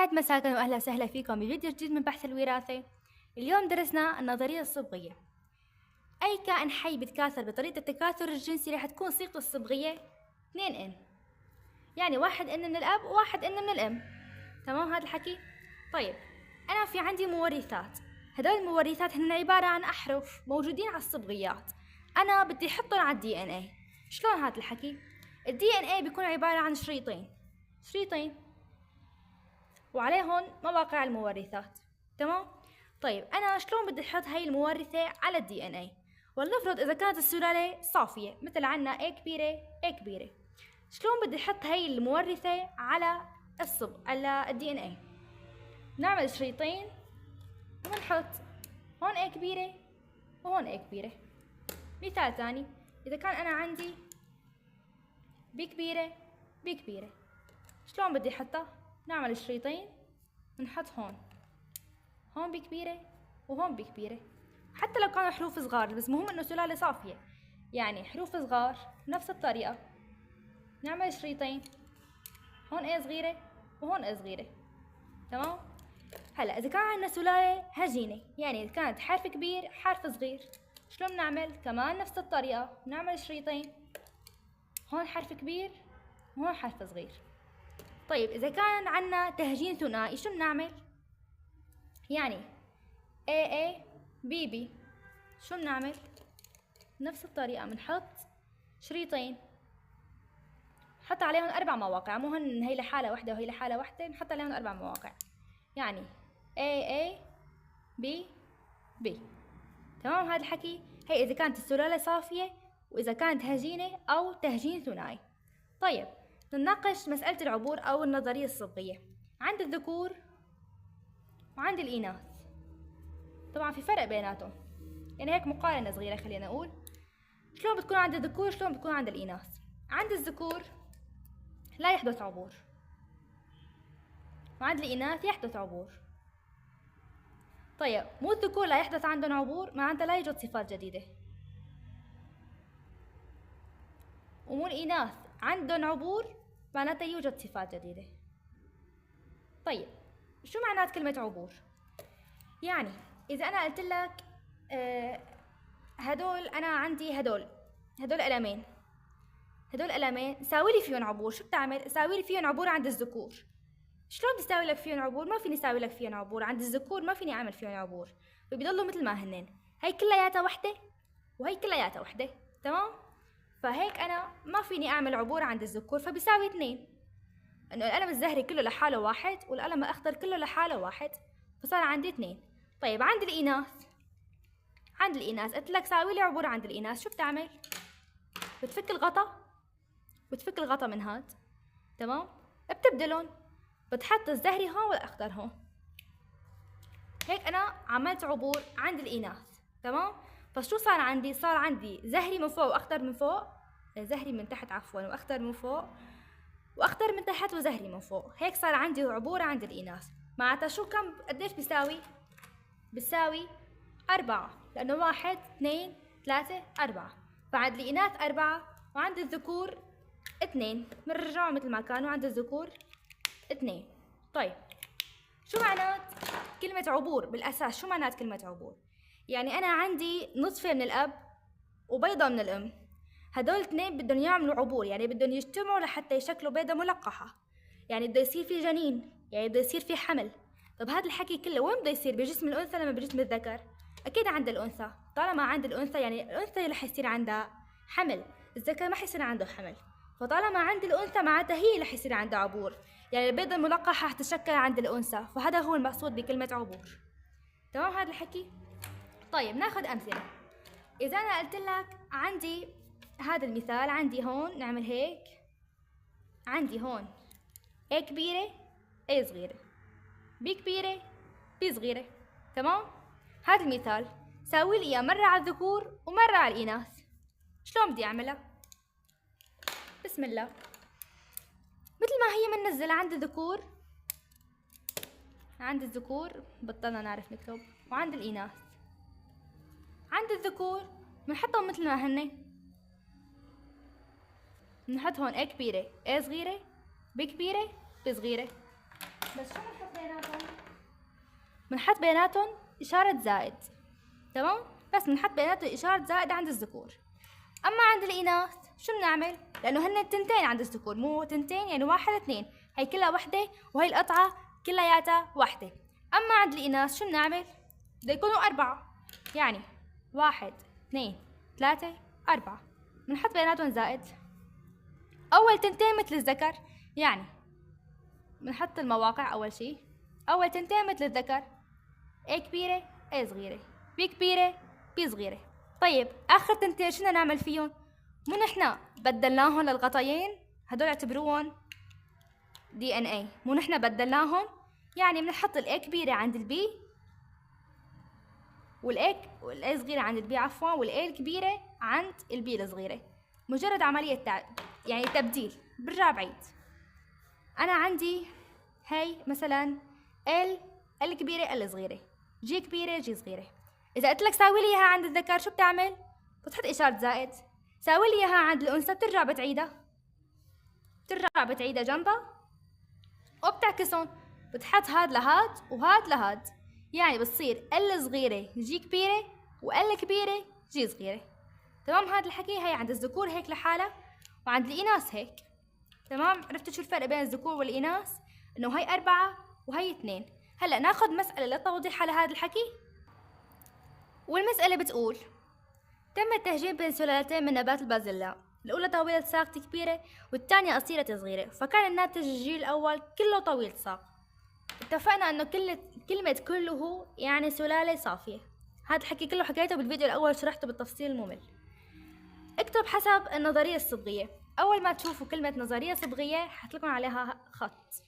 يسعد مساكم وأهلا وسهلا فيكم بفيديو جديد من بحث الوراثة. اليوم درسنا النظرية الصبغية. أي كائن حي بيتكاثر بطريقة التكاثر الجنسي راح تكون صيغته الصبغية 2N، يعني 1N من الأب و1N من الأم. تمام هذا الحكي؟ طيب أنا في عندي مورثات، هدول المورثات هن عبارة عن أحرف موجودين على الصبغيات، أنا بدي أحطهم على DNA. شلون هذا الحكي؟ DNA بيكون عبارة عن شريطين وعليهم مواقع المورثات. تمام؟ طيب أنا شلون بدي أحط هاي المورثة على DNA؟ ولنفرض إذا كانت السلالة صافية، مثل عنا A كبيرة A كبيرة، شلون بدي أحط هاي المورثة على على DNA؟ نعمل شريطين ونحط هون A كبيرة وهون A كبيرة. مثال ثاني، إذا كان أنا عندي B كبيرة B كبيرة، شلون بدي أحطها؟ نعمل شريطين ونحط هون بكبيرة وهون بكبيرة، حتى لو كانوا حروف صغار، بس مهم انه سلالة صافية، يعني حروف صغار نفس الطريقة. نعمل شريطين، هون A صغيرة وهون A صغيرة. تمام؟ هلا إذا كان عندنا سلالة هجينة، يعني إذا كانت حرف كبير حرف صغير، شلون نعمل؟ كمان نفس الطريقة، نعمل شريطين، هون حرف كبير وهون حرف صغير. طيب إذا كان عنا تهجين ثنائي شو بنعمل؟ يعني AA BB، شو بنعمل؟ نفس الطريقة، بنحط شريطين، نحط عليهم 4 مواقع، مو هن هي لحالة واحدة وهي لحالة واحدة، نحط عليهم 4 مواقع، يعني AA B B. تمام هذا الحكي؟ هي إذا كانت السلالة صافية، وإذا كانت هجينة أو تهجين ثنائي. طيب نناقش مسألة العبور أو النظرية الصبغية. عند الذكور وعند الإناث طبعا في فرق بيناتهم، يعني هيك مقارنة صغيرة خلينا نقول شلون بتكون عند الذكور وشلون بتكون عند الإناث. عند الذكور لا يحدث عبور، وعند الإناث يحدث عبور. طيب مو الذكور لا يحدث عندهم عبور معناتها لا يوجد صفات جديدة، ومو الإناث عندهم عبور معناتها يوجد صفات جديدة. طيب شو معنات كلمة عبور؟ يعني إذا أنا قلت لك هدول أنا عندي هدول قلمين، هدول قلمين ساوي لي فيهم عبور، شو بتعمل؟ ساوي لي فيهم عبور عند الذكور. شلون بدي ساوي لك فيهم عبور؟ ما فيني ساوي لك فيهم عبور عند الذكور، ما فيني أعمل فيهم عبور، فبيضلوا مثل ما هنن، هي كلياتها وحدة وهي كلياتها وحدة. تمام؟ فهيك أنا ما فيني أعمل عبور عند الذكور، فبيساوي 2، إنه القلم الزهري كله لحاله 1 والقلم الأخضر كله لحاله 1، فصار عندي 2. طيب عند الإناث قلت لك ساوي لي عبور عند الإناث، شو بتعمل؟ بتفك الغطا من هاد، تمام؟ بتبدلون، بتحط الزهري هون والأخضر هون، هيك أنا عملت عبور عند الإناث. تمام؟ فشو صار عندي؟ صار عندي زهري من فوق وأخضر من فوق، زهري من تحت عفوا وأخضر من فوق، وأخضر من تحت وزهري من فوق، هيك صار عندي عبور عند الإناث. معناتها شو كم قديش بيساوي 4، لأنه 1 2 3 4، فعند الإناث 4 وعند الذكور 2، بنرجعهم مثل ما كانوا عند الذكور 2. طيب شو معنات كلمة عبور بالأساس؟ شو معنات كلمة عبور؟ يعني أنا عندي نصفة من الأب وبيضة من الأم، هدول 2 بدهم يعملوا عبور، يعني بدهم يجتمعوا لحتى يشكلوا بيضة ملقحة، يعني بده يصير في جنين، يعني بده يصير في حمل. طب هذا الحكي كله وين بده يصير؟ بجسم الأنثى لما بجسم الذكر؟ أكيد عند الأنثى. طالما عند الأنثى يعني الأنثى رح يصير عندها حمل، الذكر ما حيصير عنده حمل، فطالما عند الأنثى معناتها هي رح يصير عندها عبور، يعني البيضة الملقحة رح تتشكل عند الأنثى، فهذا هو المقصود بكلمة عبور. تمام هذا الحكي؟ طيب ناخذ أمثلة. إذا أنا قلت لك عندي هذا المثال، عندي هون نعمل هيك، عندي هون A كبيرة A صغيرة، B كبيرة B صغيرة. تمام؟ هذا المثال ساوي لي إياه مرة على الذكور ومرة على الإناث، شلون بدي أعملها؟ بسم الله، مثل ما هي مننزلة عند الذكور بطلنا نعرف نكتب، وعند الإناث. عند الذكور بنحطهم مثل ما هن، بنحط هون A كبيرة A صغيرة، B كبيرة B صغيرة، بس شو بنحط بنحط بيناتهم إشارة زائد. تمام؟ بس بنحط بيناتهم إشارة زائد عند الذكور. أما عند الإناث شو بنعمل؟ لأنه هن تنتين عند الذكور، مو تنتين يعني 1 2، هي كلها وحدة وهي القطعة كلياتها وحدة. أما عند الإناث شو بنعمل؟ بده يكونوا 4، يعني 1 2 3 4، بنحط بيناتهم زائد. أول تنتين مثل الذكر، يعني بنحط المواقع. أول شي أول تنتين مثل الذكر، A كبيرة A صغيرة، B كبيرة B صغيرة. طيب آخر تنتين شو بدنا نعمل فيهم؟ مو نحنا بدلناهم للغطيين، هدول اعتبروهم DNA، مو نحنا بدلناهم، يعني بنحط الA كبيرة عند الB والA صغيرة عند الB عفوا، والA الكبيرة عند الB الصغيرة. مجرد عملية يعني تبديل. برجع بعيد، أنا عندي هاي مثلا L كبيرة L صغيرة، G كبيرة G صغيرة. إذا قلت لك ساوي لي إياها عند الذكر شو بتعمل؟ بتحط إشارة زائد. ساوي لي إياها عند الأنثى بترجع بتعيدها جنبها وبتعكسهم، بتحط هاد لهاد وهاد لهاد، يعني بتصير L صغيرة G كبيرة وL كبيرة G صغيرة. تمام؟ هذا الحكي هي عند الذكور هيك لحالها، وعند الإناث هيك. تمام؟ عرفتوا شو الفرق بين الذكور والإناث؟ إنه هي 4 وهي 2. هلا ناخذ مسألة لتوضيح على هذا الحكي. والمسألة بتقول: تم التهجين بين سلالتين من نبات البازلاء، الأولى طويلة ساق كبيرة والثانية قصيرة صغيرة، فكان الناتج الجيل الأول كله طويل ساق. اتفقنا إنه كلمة كله يعني سلالة صافية. هذا الحكي كله حكيته بالفيديو الأول، شرحته بالتفصيل الممل. اكتب حسب النظرية الصبغية. أول ما تشوفوا كلمة نظرية صبغية حطلكم عليها خط.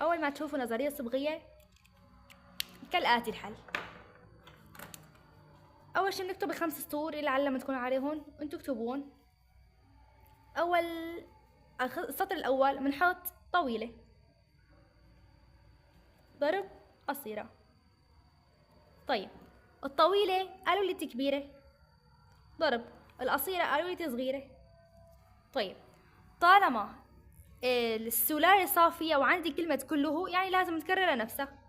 أول ما تشوفوا نظرية صبغية كالآتي الحل. أول شي بنكتب ال5 سطور اللي علم تكونوا عليهم، انتوا اكتبون. السطر الأول بنحط طويلة ضرب قصيرة. طيب الطويلة قالوا لي كبيرة ضرب القصيرة قالوا لي صغيرة. طيب طالما السلالة صافية وعندي كلمة كله، يعني لازم تكرر نفسها.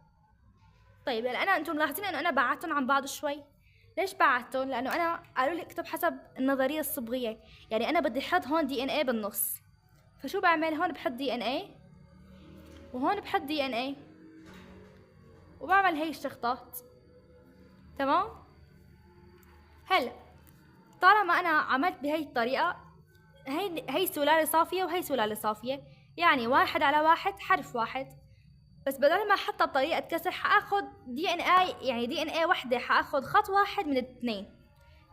طيب لأن انتم ملاحظين انه انا بعدتهم عن بعض شوي. ليش بعدتهم؟ لانه انا قالوا لي اكتب حسب النظرية الصبغية، يعني انا بدي احط هون DNA بالنص. فشو بعمل؟ هون بحط DNA وهون بحط DNA وبعمل هي الشخطات. تمام؟ هلا طالما انا عملت بهي الطريقة، هي سلالة صافية وهي سلالة صافية، يعني 1 على 1 حرف واحد. بس بدل ما احطها بطريقة كسر حاخد DNA، يعني DNA وحدة حاخد خط واحد من الاثنين.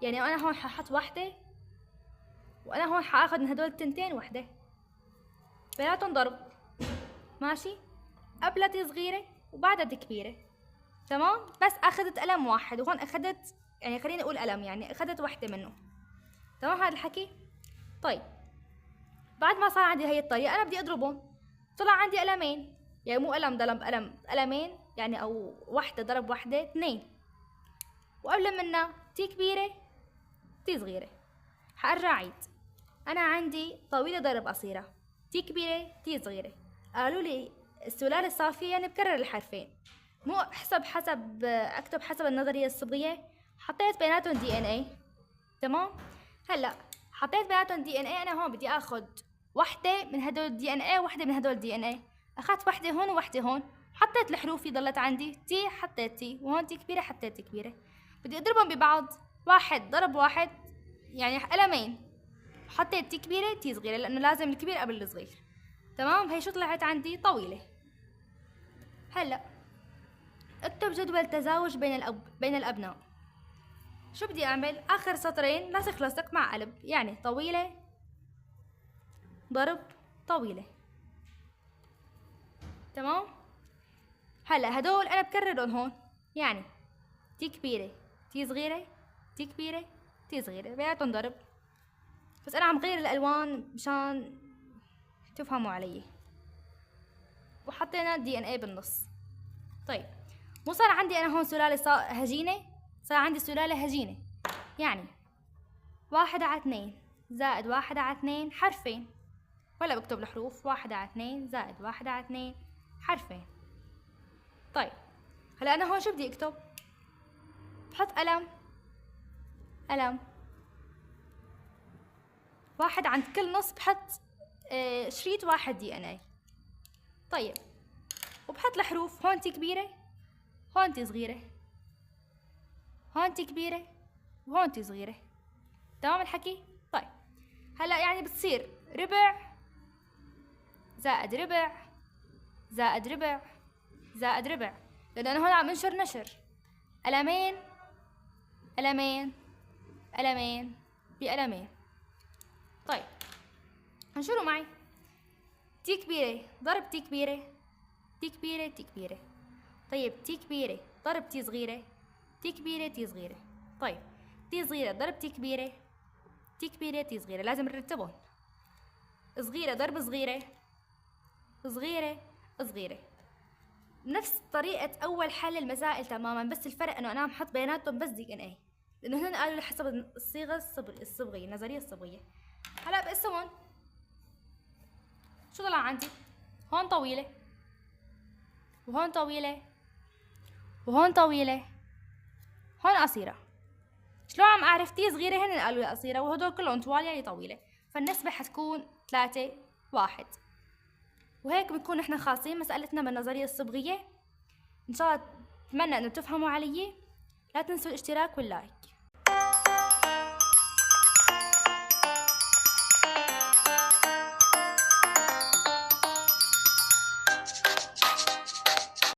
يعني انا هون حاحط وحدة وانا هون حاخد من هدول التنتين وحدة، بيناتهم ضرب. ماشي؟ قبلتي صغيرة وبعدها كبيرة. تمام؟ بس اخذت قلم واحد، وهون اخذت، يعني خليني اقول قلم، يعني اخذت وحدة منه. تمام هذا الحكي؟ طيب بعد ما صار عندي هي الطريقة انا بدي اضربهم. طلع عندي قلمين، يعني مو قلم ضرب قلم، قلمين يعني، او وحدة ضرب وحدة 2. وقبل منها تي كبيرة تي صغيرة. حارجع عيد. انا عندي طويلة ضرب قصيرة، تي كبيرة تي صغيرة. قالوا لي السلالة الصافية يعني بكرر الحرفين، مو حسب اكتب حسب النظرية الصبغية. حطيت بيناتهم DNA. تمام؟ هلا حطيت بيناتهم DNA، انا هون بدي اخذ وحدة من هدول DNA وحدة من هدول DNA. اخذت وحدة هون ووحدة هون، حطيت الحروف ضلت عندي تي، حطيت تي، وهون تي كبيرة حطيت تي كبيرة. بدي اضربهم ببعض، 1 ضرب 1 يعني قلمين. حطيت تي كبيرة تي صغيرة لأنه لازم الكبير قبل الصغير. تمام؟ هي شو طلعت عندي؟ طويلة. هلا اكتب جدول تزاوج بين الأبناء. شو بدي أعمل؟ آخر سطرين لصق لصق مع قلب، يعني طويلة ضرب طويلة. تمام؟ هلا هدول أنا بكررهم هون، يعني تي كبيرة تي صغيرة تي كبيرة تي صغيرة، بيناتهم ضرب. بس أنا عم غير الألوان مشان تفهموا علي. وحطينا DNA بالنص. طيب مو صار عندي أنا هون سلالة هجينة، صار عندي سلالة هجينة، يعني 1 على 2 زائد 1 على 2 حرفين. ولا بكتب الحروف، 1 على 2 زائد 1 على 2 حرفين. طيب هلا انا هون شو بدي اكتب؟ بحط قلم واحد عند كل نص، بحط شريط واحد دي ان اي. طيب وبحط الحروف، هون تي كبيرة هون تي صغيرة، هون تي كبيرة وهون تي صغيرة. تمام الحكي؟ طيب هلا يعني بتصير ربع زائد ربع زائد ربع زائد ربع، لأنه أنا هون عم انشر نشر قلمين قلمين قلمين بقلمين. طيب انشروا معي. تي كبيرة ضرب تي كبيرة، تي كبيرة تي كبيرة. طيب تي كبيرة ضرب تي صغيرة، تي كبيرة تي صغيرة. طيب تي صغيرة ضرب تي كبيرة، تي كبيرة تي صغيرة. لازم نرتبهم، صغيرة ضرب صغيرة، صغيرة صغيرة. نفس طريقة أول حل المسائل تماما، بس الفرق إنه أنا عم حط بيناتهم بس دي إن إيه، لأنه هن قالوا حسب الصيغة الصبغية، النظرية الصبغية. هلا بقسمهم، شو طلع عندي؟ هون طويلة وهون طويلة وهون طويلة، هون قصيرة. شلون عم أعرف؟ تي صغيرة هن قالوا لي قصيرة وهدول كلهم طوال يعني طويلة، فالنسبة حتكون 3-1. وهيك بنكون نحن خالصين مسألتنا من النظرية الصبغية. إن شاء الله أتمنى إنه تفهموا علي. لا تنسوا الاشتراك واللايك.